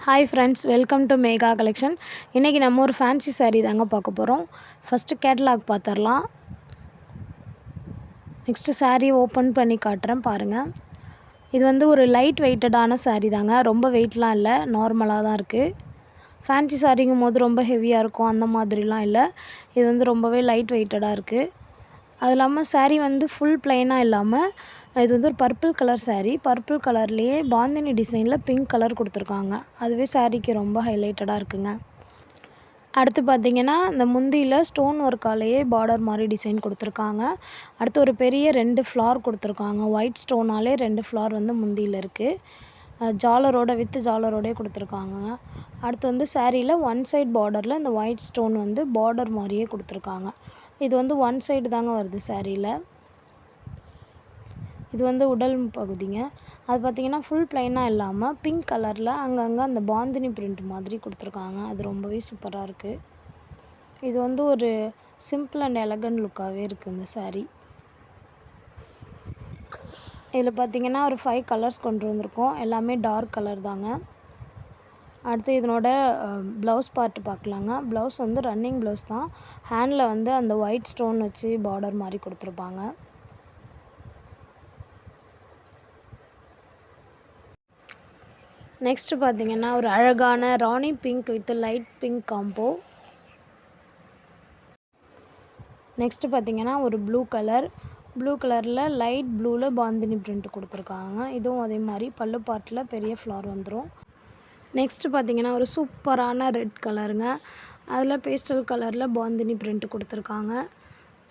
Hi friends, welcome to mega collection. இன்றைக்கி நம்ம ஒரு ஃபேன்சி சாரீ தாங்க பார்க்க போகிறோம். ஃபஸ்ட்டு கேட்லாக் பார்த்துடலாம். நெக்ஸ்ட்டு சாரீ ஓப்பன் பண்ணி காட்டுறேன் பாருங்கள். இது வந்து ஒரு லைட் வெயிட்டடான சாரீ தாங்க. ரொம்ப வெயிட்லாம் இல்லை, நார்மலாக தான் இருக்குது. ஃபேன்சி சாரீங்கும் போது ரொம்ப ஹெவியாக இருக்கும் அந்த மாதிரிலாம் இல்லை. இது வந்து ரொம்பவே லைட் வெயிட்டடாக இருக்குது. அது இல்லாமல் சாரீ வந்து ஃபுல் ப்ளைனாக இல்லாமல் இது வந்து ஒரு பர்பிள் கலர் சாரீ. பர்பிள் கலர்லேயே பாந்தினி டிசைனில் பிங்க் கலர் கொடுத்துருக்காங்க. அதுவே சாரீக்கு ரொம்ப ஹைலைட்டடாக இருக்குங்க. அடுத்து பார்த்திங்கன்னா இந்த முந்தியில் ஸ்டோன் ஒர்க்காலேயே பார்டர் மாதிரி டிசைன் கொடுத்துருக்காங்க. அடுத்து ஒரு பெரிய 2 ஃப்ளார் கொடுத்துருக்காங்க. ஒயிட் ஸ்டோனாலே 2 ஃப்ளார் வந்து முந்தியில் இருக்குது. ஜாலரோட வித் ஜாலரோடே கொடுத்துருக்காங்க. அடுத்து வந்து சாரியில் ஒன் சைட் பார்டரில் இந்த ஒயிட் ஸ்டோன் வந்து பார்டர் மாதிரியே கொடுத்துருக்காங்க. இது வந்து ஒன் சைடு தாங்க வருது சாரியில். இது வந்து உடல் பகுதிங்க. அது பார்த்திங்கன்னா ஃபுல் ப்ளைனாக இல்லாமல் பிங்க் கலரில் அங்கங்கே அந்த பாந்தினி பிரிண்ட் மாதிரி கொடுத்துருக்காங்க. அது ரொம்பவே சூப்பராக இருக்குது. இது வந்து ஒரு சிம்பிள் அண்ட் எலகண்ட் லுக்காகவே இருக்குது இந்த சாரீ. இதில் பார்த்திங்கன்னா ஒரு 5 கலர்ஸ் கொண்டு வந்திருக்கோம். எல்லாமே டார்க் கலர் தாங்க. அடுத்து இதனோட ப்ளவுஸ் பார்ட்டு பார்க்கலாங்க. ப்ளவுஸ் வந்து ரன்னிங் ப்ளவுஸ் தான். ஹேண்டில் வந்து அந்த ஒயிட் ஸ்டோன் வச்சு பார்டர் மாதிரி கொடுத்துருப்பாங்க. நெக்ஸ்ட்டு பார்த்திங்கன்னா ஒரு அழகான ராணி pink with light pink combo. Next பார்த்திங்கன்னா ஒரு ப்ளூ கலரில் லைட் ப்ளூவில் பாந்தினி பிரிண்ட் கொடுத்துருக்காங்க. இதுவும் அதே மாதிரி பல்லு பார்ட்டில் பெரிய ஃப்ளார் வந்துடும். நெக்ஸ்ட்டு பார்த்திங்கன்னா ஒரு சூப்பரான ரெட் கலருங்க. அதில் பேஸ்டல் கலரில் பாந்தினி பிரிண்ட் கொடுத்துருக்காங்க.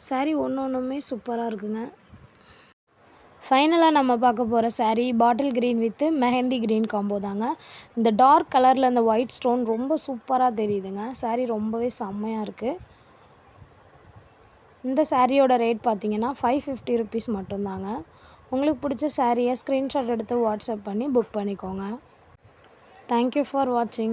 சாரீ ஒன்றுமே சூப்பராக இருக்குங்க. ஃபைனலாக நம்ம பார்க்க போகிற sari bottle green with mehndi green combo தாங்க. இந்த டார்க் கலரில் அந்த ஒயிட் ஸ்டோன் ரொம்ப சூப்பராக தெரியுதுங்க. சாரீ ரொம்பவே செம்மையாக இருக்குது. இந்த சாரியோட ரேட் பார்த்திங்கன்னா 550 ருபீஸ் மட்டும்தாங்க. உங்களுக்கு பிடிச்ச சாரியை ஸ்க்ரீன்ஷாட் எடுத்து வாட்ஸ்அப் பண்ணி புக் பண்ணிக்கோங்க. Thank you for watching.